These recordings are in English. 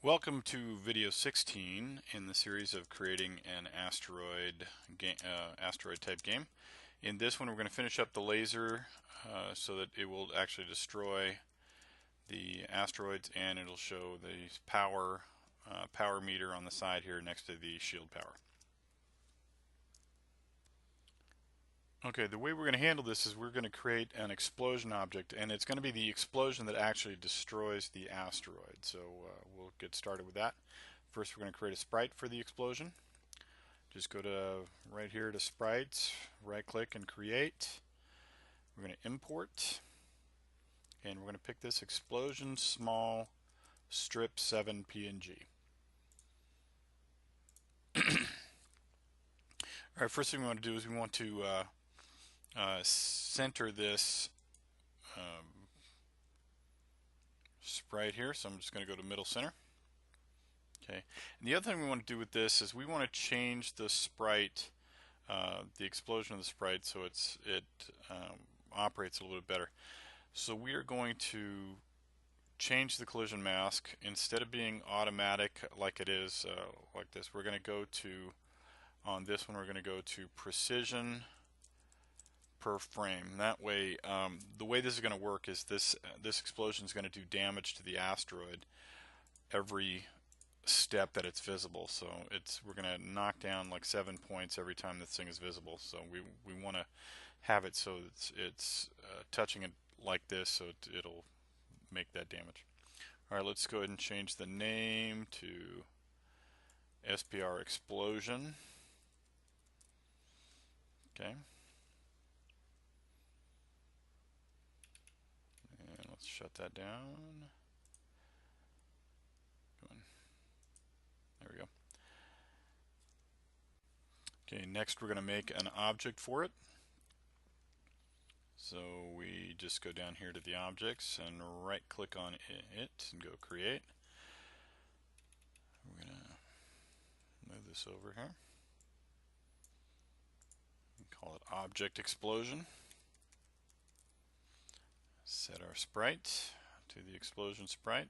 Welcome to video 16 in the series of creating an asteroid type game. In this one we're going to finish up the laser so that it will actually destroy the asteroids, and it'll show the power meter on the side here next to the shield power. Okay, the way we're going to handle this is we're going to create an explosion object, and it's going to be the explosion that actually destroys the asteroid. So we'll get started with that. First, we're going to create a sprite for the explosion. Just go to right here to sprites, right click and create. We're going to import, and we're going to pick this explosion small strip 7 PNG. Alright, first thing we want to do is we want to center this sprite here, so I'm just going to go to middle center. Okay, and the other thing we want to do with this is we want to change the sprite, the explosion of the sprite, so it operates a little bit better. So we are going to change the collision mask. Instead of being automatic like it is like this, we're going to go to, on this one we're going to go to precision per frame. That way, the way this is going to work is this explosion is going to do damage to the asteroid every step that it's visible. So we're going to knock down like 7 points every time this thing is visible. So we want to have it so it's touching it like this, so it'll make that damage. All right, let's go ahead and change the name to SPR explosion. Okay. Let's shut that down. Come on. There we go. Okay, next we're going to make an object for it. So we just go down here to the objects and right click on it and go create. We're going to move this over here. Call it object explosion. Set our sprite to the explosion sprite.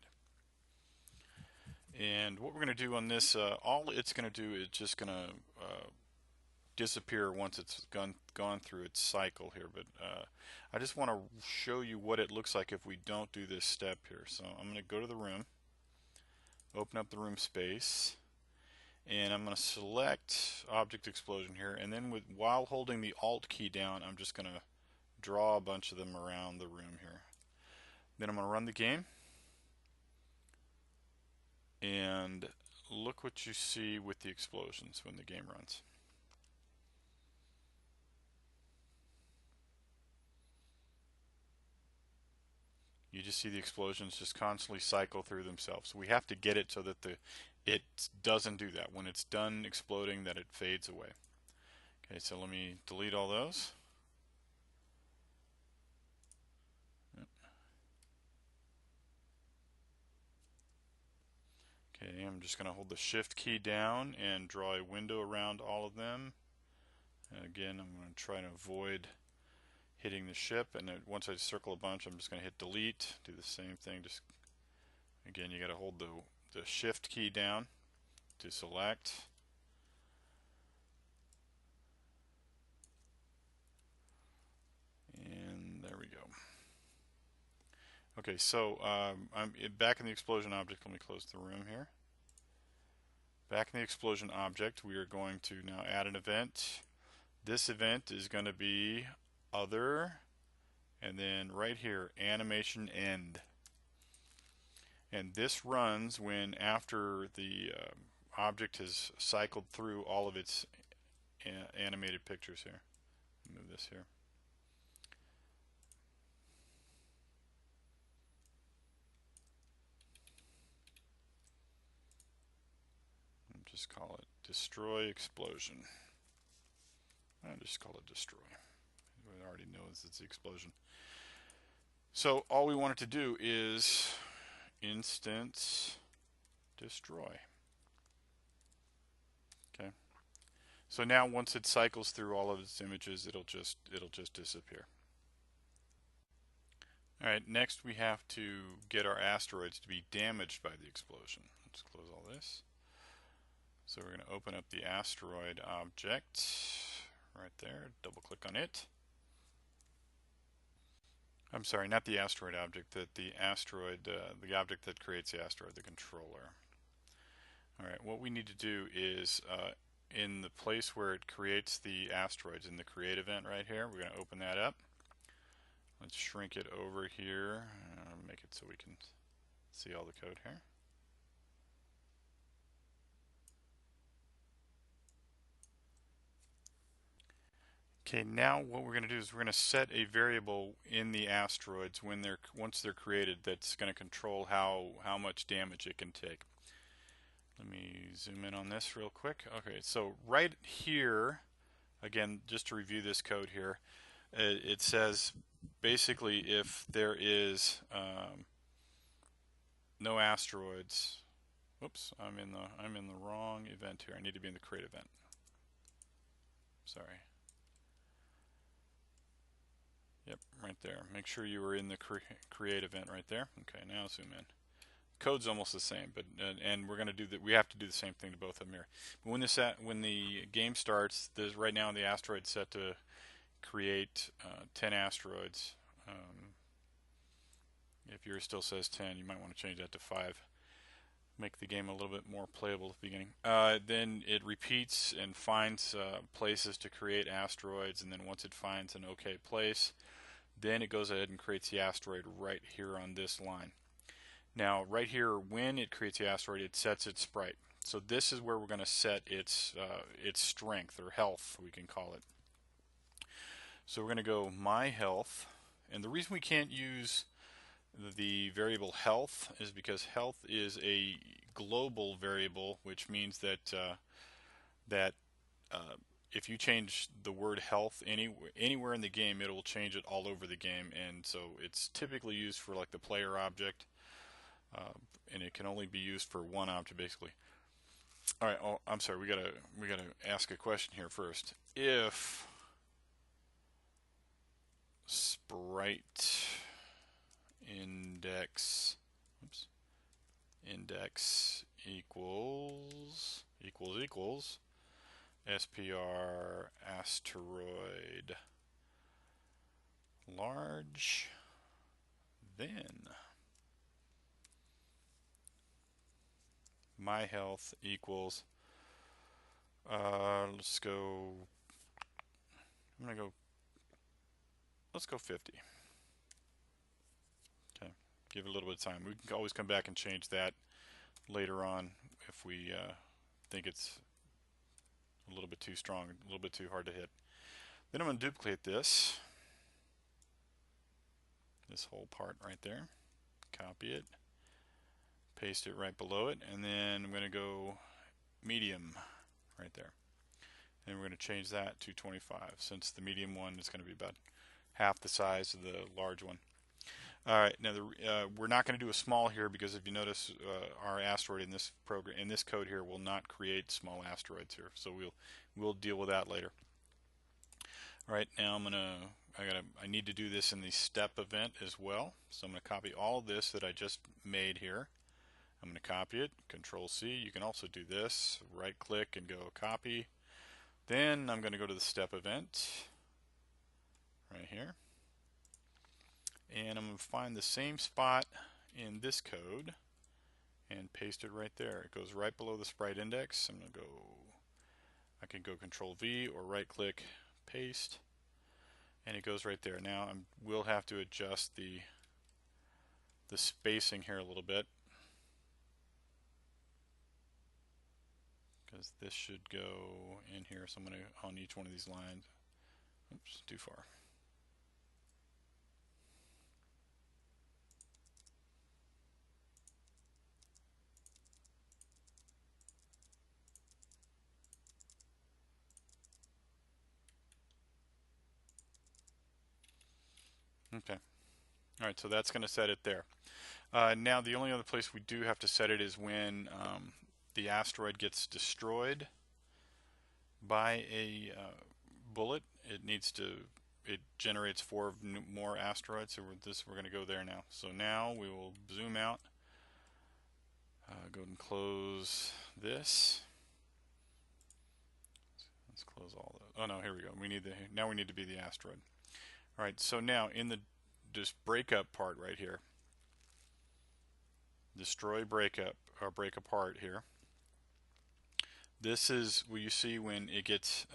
And what we're going to do on this, all it's going to do is just going to disappear once it's gone through its cycle here. But I just want to show you what it looks like if we don't do this step here. So I'm going to go to the room, open up the room space, and I'm going to select object explosion here, and then while holding the Alt key down, I'm just going to draw a bunch of them around the room here. Then I'm going to run the game, and look what you see with the explosions when the game runs. You just see the explosions just constantly cycle through themselves. So we have to get it so that it doesn't do that. When it's done exploding, that it fades away. Okay, so let me delete all those. Okay, I'm just going to hold the Shift key down and draw a window around all of them. And again, I'm going to try to avoid hitting the ship, and then once I circle a bunch, I'm just going to hit delete, do the same thing. Just again, you got to hold the Shift key down to select. And there we go. Okay, so I'm back in the explosion object. Let me close the room here. Back in the explosion object, we are going to now add an event. This event is going to be other, and then right here, animation end. And this runs when after the object has cycled through all of its animated pictures here. Move this here. Just call it destroy explosion. I'll just call it destroy. Everyone already knows it's the explosion. So all we want it to do is instance destroy. Okay. So now once it cycles through all of its images, it'll just disappear. Alright, next we have to get our asteroids to be damaged by the explosion. Let's close all this. So we're going to open up the asteroid object right there, double click on it. I'm sorry, not the asteroid object, the asteroid, the object that creates the asteroid, the controller. Alright, what we need to do is in the place where it creates the asteroids, in the create event right here, we're going to open that up. Let's shrink it over here, make it so we can see all the code here. Okay, now what we're going to do is we're going to set a variable in the asteroids once they're created that's going to control how much damage it can take. Let me zoom in on this real quick. Okay, so right here, again, just to review this code here, it says basically if there is no asteroids. Whoops, I'm in the wrong event here. I need to be in the create event. Sorry. Yep, right there. Make sure you are in the create event right there. Okay, now zoom in. Code's almost the same, but and we're going to do that. We have to do the same thing to both of them here. But when the game starts, there's right now the asteroid set to create 10 asteroids. If yours still says 10, you might want to change that to 5. Make the game a little bit more playable at the beginning. Then it repeats and finds places to create asteroids, and then once it finds an okay place, then it goes ahead and creates the asteroid right here on this line. Now right here, when it creates the asteroid, it sets its sprite. So this is where we're going to set its strength, or health, we can call it. So we're going to go my health, and the reason we can't use the variable health is because health is a global variable, which means that if you change the word health anywhere in the game, it will change it all over the game, and so it's typically used for like the player object, and it can only be used for one object basically. All right, oh, I'm sorry, we gotta ask a question here first. If sprite index equals SPR asteroid large, then my health equals let's go 50. Okay, give it a little bit of time. We can always come back and change that later on if we think it's a little bit too strong, a little bit too hard to hit. Then I'm going to duplicate this whole part right there, copy it, paste it right below it, and then I'm going to go medium right there. And we're going to change that to 25, since the medium one is going to be about half the size of the large one. Alright, now we're not going to do a small here, because if you notice, our asteroid in this program, in this code here, will not create small asteroids here. So we'll deal with that later. Alright, now I need to do this in the step event as well. So I'm going to copy all of this that I just made here. I'm going to copy it, Control C. You can also do this, right click and go copy. Then I'm going to go to the step event right here, and I'm going to find the same spot in this code and paste it right there. It goes right below the sprite index. I can go Control V or right click, paste, and it goes right there. Now we'll have to adjust the spacing here a little bit, because this should go in here. So I'm going to, on each one of these lines, oops, too far. Okay. Alright, so that's going to set it there. Now the only other place we do have to set it is when the asteroid gets destroyed by a bullet. It needs to it generates 4 more asteroids. So we're going to go there now. So now we will zoom out. Go ahead and close this. Let's close all the. Oh no, here we go. Now we need to be the asteroid. All right. So now in the this breakup part right here, destroy breakup or break apart here. This is what you see when it gets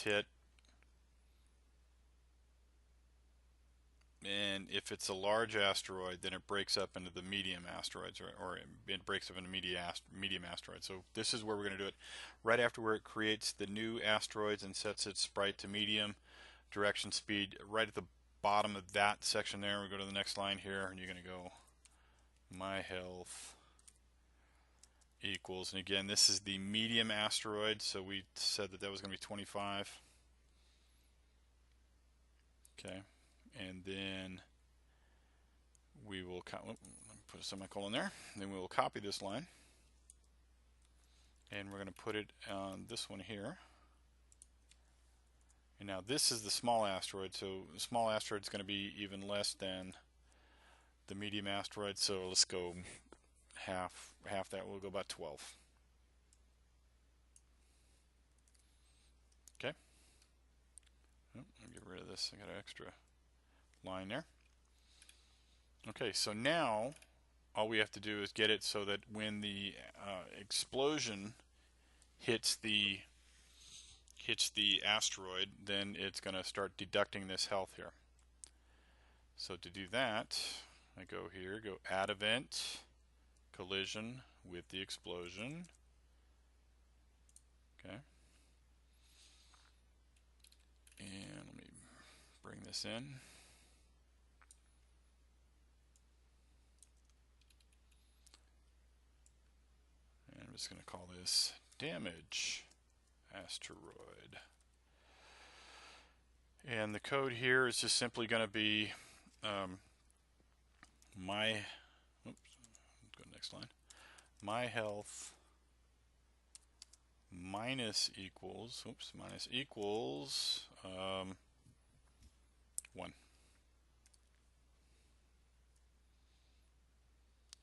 hit, and if it's a large asteroid, then it breaks up into the medium asteroids, or it breaks up into medium asteroids. So this is where we're going to do it, right after where it creates the new asteroids and sets its sprite to medium, direction, speed, right at the bottom of that section there. We go to the next line here, and you're going to go my health equals, and again, this is the medium asteroid, so we said that was going to be 25. Okay, and then we will put a semicolon there. Then we will copy this line, and we're going to put it on this one here. And now this is the small asteroid, so the small asteroid is going to be even less than the medium asteroid. So let's go half that. We'll go about 12. Okay. Oh, I'll get rid of this. I got an extra line there. Okay, so now all we have to do is get it so that when the explosion hits the asteroid, then it's going to start deducting this health here. So to do that, I go here, go add event, collision with the explosion. Okay. And let me bring this in. And I'm just going to call this damage asteroid. And the code here is just simply going to be my health minus equals 1.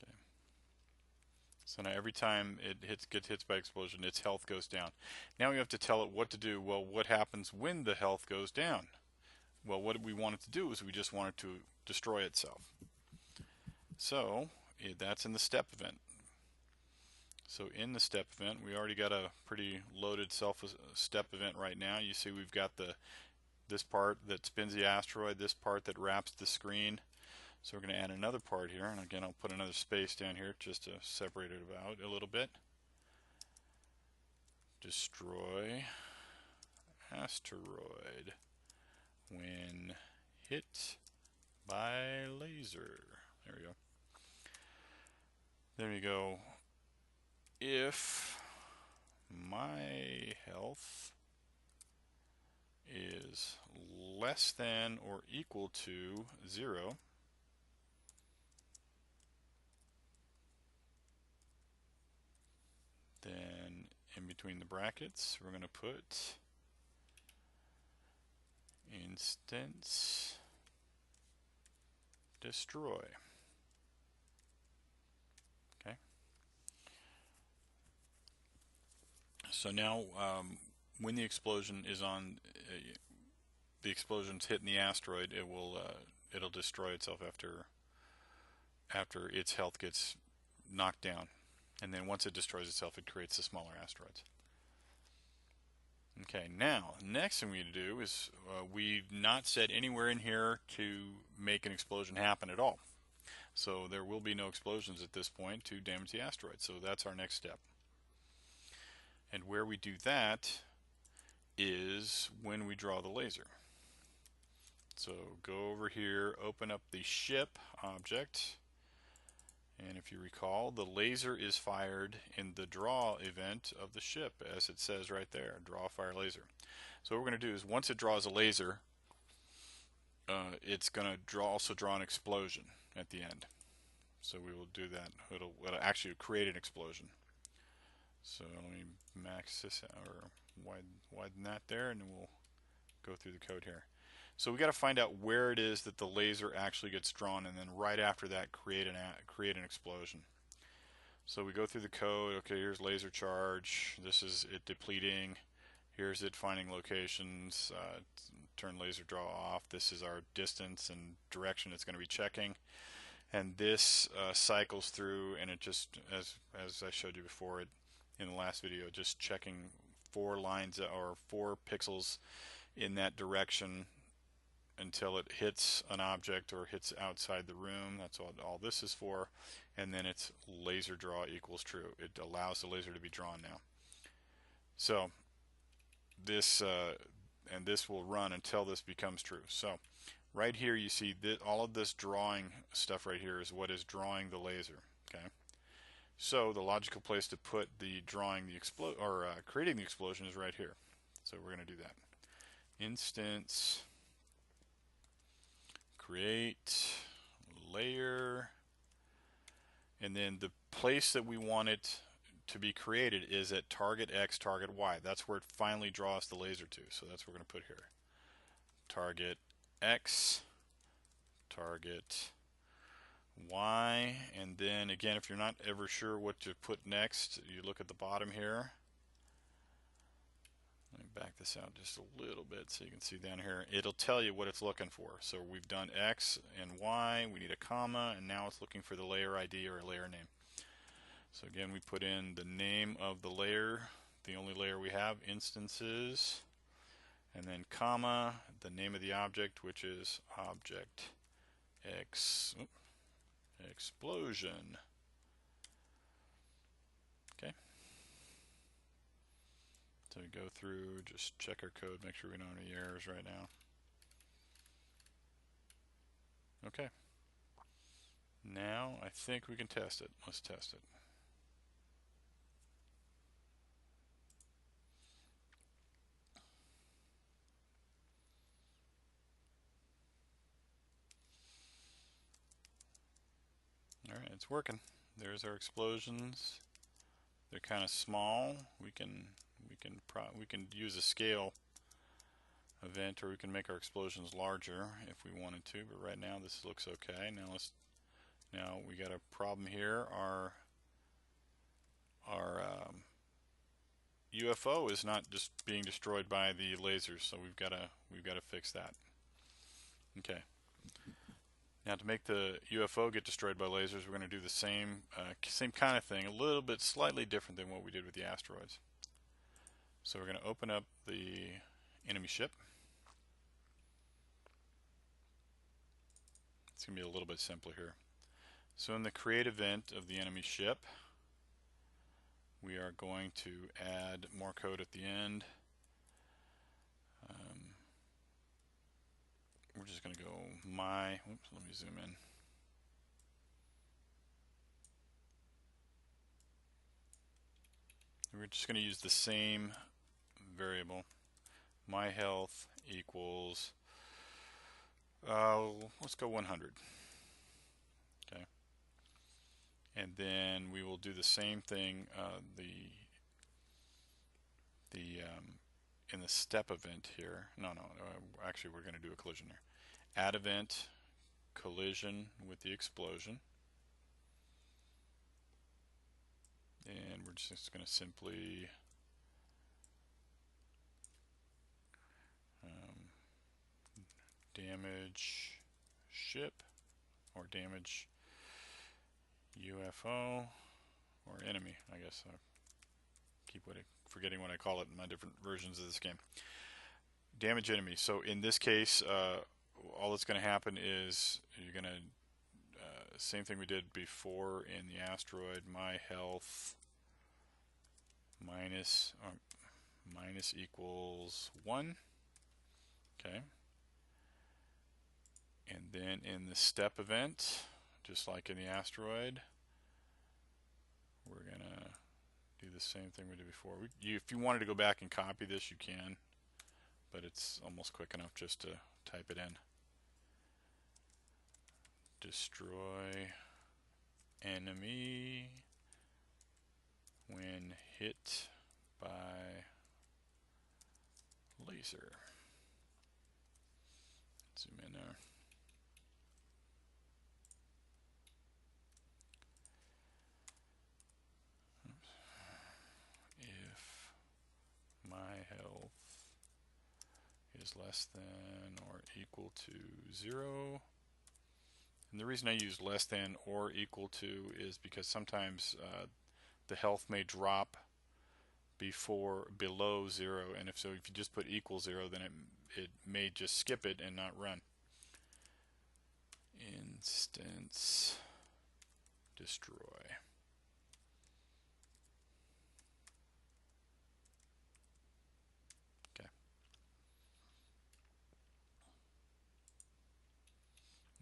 Okay. So now every time it gets hit by explosion, its health goes down. Now we have to tell it what to do. Well, what happens when the health goes down? Well, what we want it to do is we just want it to destroy itself. So that's in the step event. So in the step event, we already got a pretty loaded step event right now. You see we've got this part that spins the asteroid, this part that wraps the screen. So we're going to add another part here, and again I'll put another space down here just to separate it out a little bit. Destroy asteroid when hit by laser. There we go. There we go. If my health is less than or equal to 0, then in between the brackets we're going to put instance destroy. Okay. So now when the explosion is on, the explosion's hitting the asteroid, it'll destroy itself after its health gets knocked down, and then once it destroys itself, it creates the smaller asteroids. Okay, now next thing we need to do is we've not set anywhere in here to make an explosion happen at all. So there will be no explosions at this point to damage the asteroid. So that's our next step. And where we do that is when we draw the laser. So go over here, open up the ship object, and if you recall, the laser is fired in the draw event of the ship, as it says right there, draw fire laser. So what we're going to do is once it draws a laser, it's going to also draw an explosion at the end. So we will do that. It'll actually create an explosion. So let me max this out, or widen that there, and then we'll go through the code here. So we got to find out where it is that the laser actually gets drawn, and then right after that create an explosion. So we go through the code. Okay, here's laser charge. This is it depleting. Here's it finding locations. Turn laser draw off. This is our distance and direction it's going to be checking. And this cycles through, and it just, as I showed you before, it in the last video, just checking 4 lines or 4 pixels in that direction until it hits an object or hits outside the room. That's all this is for. And then it's laser draw equals true. It allows the laser to be drawn now. So this and this will run until this becomes true. So right here you see that all of this drawing stuff right here is what is drawing the laser. Okay. So the logical place to put the drawing the creating the explosion is right here. So we're going to do that. Instance create layer, and then the place that we want it to be created is at target X, target Y. That's where it finally draws the laser to. So that's what we're going to put here. Target X, target Y, and then again, if you're not ever sure what to put next, you look at the bottom here. Let me back this out just a little bit so you can see down here. It'll tell you what it's looking for. So we've done X and Y, we need a comma, and now it's looking for the layer ID or a layer name. So again, we put in the name of the layer, the only layer we have, instances, and then comma, the name of the object, which is object explosion. Okay. So we go through, just check our code, make sure we don't have any errors right now. Okay. Now I think we can test it. Let's test it. Alright, it's working. There's our explosions. They're kind of small. We can use a scale event, or we can make our explosions larger if we wanted to. But right now, this looks okay. Now we got a problem here. Our UFO is not just being destroyed by the lasers, so we've got to fix that. Okay. Now to make the UFO get destroyed by lasers, we're going to do the same kind of thing, a little bit slightly different than what we did with the asteroids. So we're going to open up the enemy ship. It's going to be a little bit simpler here. So in the create event of the enemy ship, we are going to add more code at the end. We're just going to go oops, let me zoom in. We're just going to use the same variable. My health equals, let's go 100. Okay. And then we will do the same thing, in the step event here. Actually we're going to do a collision here. Add event, collision with the explosion. And we're just going to simply damage ship, or damage UFO, or enemy, I guess. I keep forgetting what I call it in my different versions of this game. Damage enemy. So in this case, all that's going to happen is you're going to same thing we did before in the asteroid. My health minus equals 1. Okay. And then in the step event, just like in the asteroid, we're gonna do the same thing we did before. If you wanted to go back and copy this, you can, but it's almost quick enough just to type it in. Destroy enemy when hit by laser. less than or equal to 0. And the reason I use less than or equal to is because sometimes the health may drop below 0, and if you just put equal 0, then it may just skip it and not run. Instance destroy. Okay.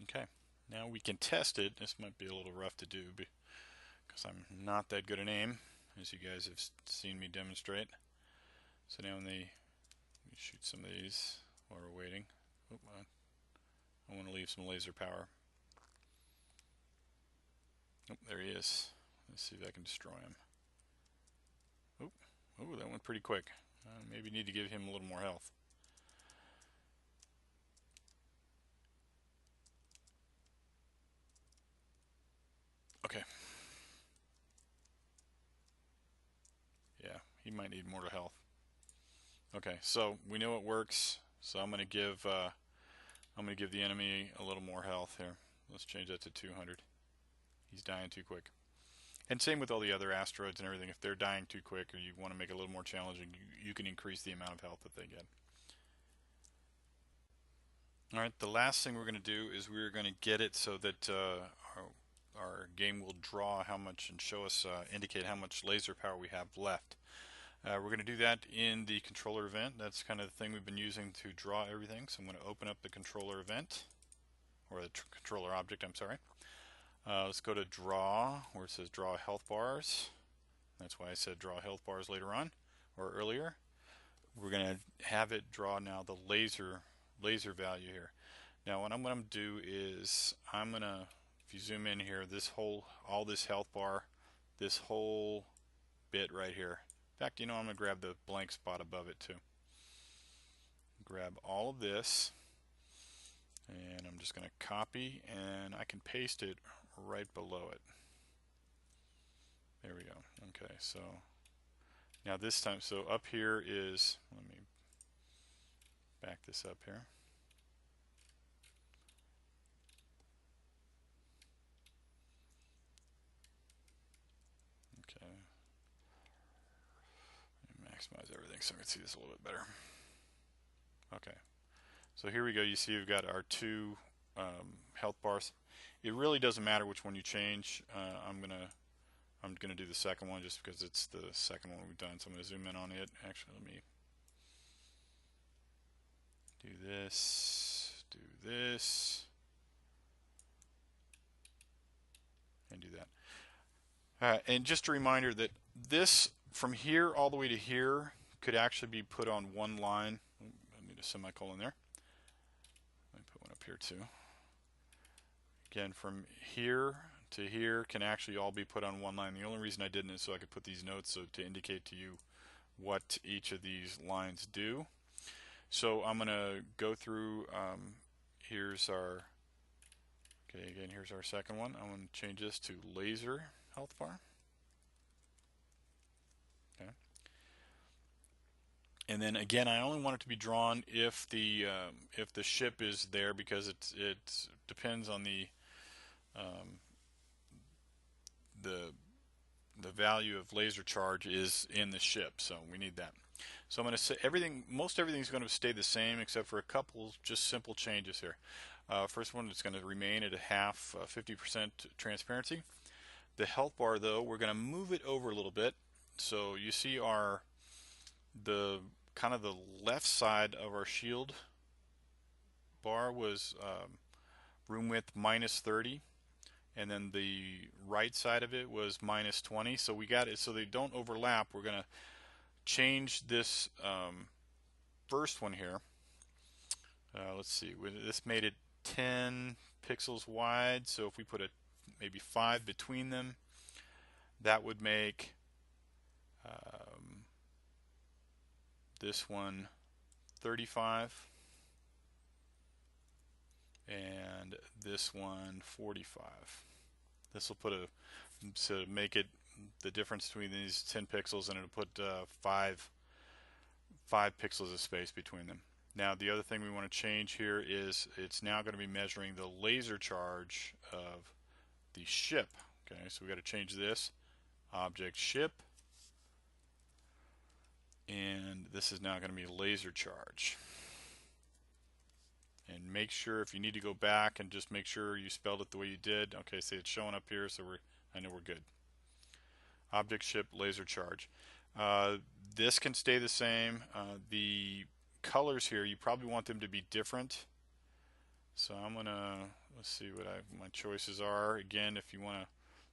Okay. Now we can test it. This might be a little rough to do because I'm not that good at aim, as you guys have seen me demonstrate. So now when we shoot some of these while we're waiting. Oh, I want to leave some laser power. Oh, there he is. Let's see if I can destroy him. Oh, that went pretty quick. Maybe need to give him a little more health. Okay. Yeah, he might need more health. Okay, so we know it works. So I'm gonna give the enemy a little more health here. Let's change that to 200. He's dying too quick. And same with all the other asteroids and everything. If they're dying too quick or you want to make it a little more challenging, you can increase the amount of health that they get. Alright, the last thing we're going to do is we're going to get it so that our game will draw how much and show us, indicate how much laser power we have left. We're going to do that in the controller event. That's kind of the thing we've been using to draw everything. So I'm going to open up the controller event, or the controller object, I'm sorry. Let's go to draw, where it says draw health bars. That's why I said draw health bars later on, or earlier. We're going to have it draw now the laser value here. Now what I'm going to do is I'm going to, if you zoom in here, all this health bar, this whole bit right here. In fact, I'm going to grab the blank spot above it too. Grab all of this, and I'm just going to copy, and I can paste it right below it. There we go. Okay, so now this time, so up here is, let me back this up here. Okay. Maximize everything so I can see this a little bit better. Okay. So here we go. You see we've got our two health bars. It really doesn't matter which one you change. I'm gonna do the second one just because it's the second one we've done. So I'm gonna zoom in on it. Actually, let me do this, and do that. And just a reminder that this from here all the way to here could actually be put on one line. I need a semicolon there. Let me put one up here too. Again, from here to here can actually all be put on one line. The only reason I didn't is so I could put these notes to indicate to you what each of these lines do. So I'm going to go through, here's our second one. I'm going to change this to laser health bar. Okay. And then again, I only want it to be drawn if the ship is there, because it depends on the value of laser charge is in the ship, so we need that. So I'm going to say most everything is going to stay the same except for a couple just simple changes here. First one, it's going to remain at a half 50% transparency. The health bar, though, we're going to move it over a little bit. So you see the kind of the left side of our shield bar was room width -30, and then the right side of it was -20. So we got it so they don't overlap. We're going to change this first one here. Let's see, this made it 10 pixels wide, so if we put maybe 5 between them, that would make this one 35 and this one 45. This will put so make it the difference between these 10 pixels, and it'll put 5 pixels of space between them. Now the other thing we want to change here is it's now going to be measuring the laser charge of the ship. Okay, so we got to change this object ship, and this is now going to be laser charge. And make sure, if you need to go back and just make sure you spelled it the way you did. Okay, see it's showing up here, so I know we're good. Object ship laser charge. This can stay the same. The colors here, you probably want them to be different. So I'm gonna, let's see what my choices are. Again, if you want to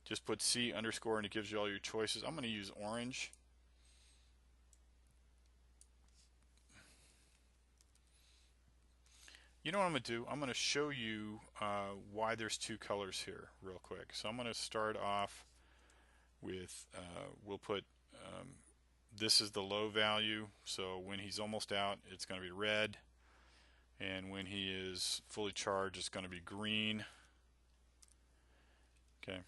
just put C underscore and it gives you all your choices. I'm going to use orange. You know what I'm going to do? I'm going to show you why there's two colors here real quick. So I'm going to start off with, we'll put, this is the low value. So when he's almost out, it's going to be red. And when he is fully charged, it's going to be green. Okay.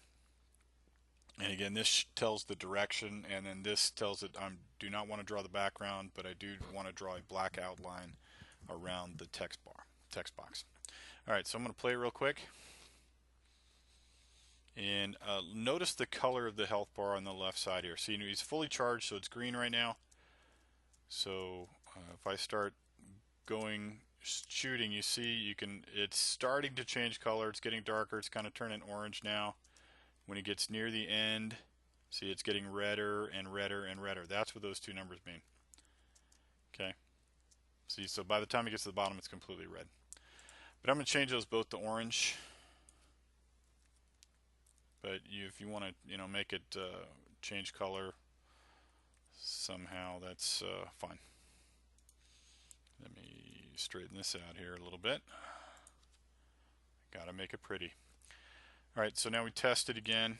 And again, this tells the direction, and then this tells it I do not want to draw the background, but I do want to draw a black outline around the text box. All right, so I'm going to play it real quick. And notice the color of the health bar on the left side here. See, he's fully charged, so it's green right now. So if I start going shooting, you see it's starting to change color. It's getting darker. It's kind of turning orange now. When it gets near the end, see it's getting redder and redder and redder. That's what those two numbers mean. Okay. See, so by the time it gets to the bottom, it's completely red. But I'm going to change those both to orange. But if you want to, make it change color somehow, that's fine. Let me straighten this out here a little bit. Got to make it pretty. All right, so now we test it again.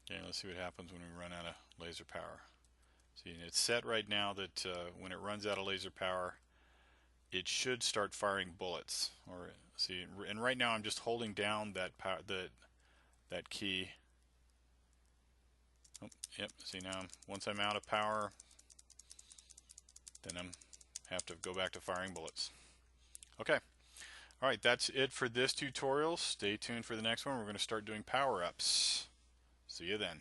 Okay, let's see what happens when we run out of laser power. See, it's set right now that when it runs out of laser power, it should start firing bullets. Or see, and right now I'm just holding down that that key. Oh, yep. See now, once I'm out of power, then I'm have to go back to firing bullets. Okay. All right, that's it for this tutorial. Stay tuned for the next one. We're going to start doing power-ups. See you then.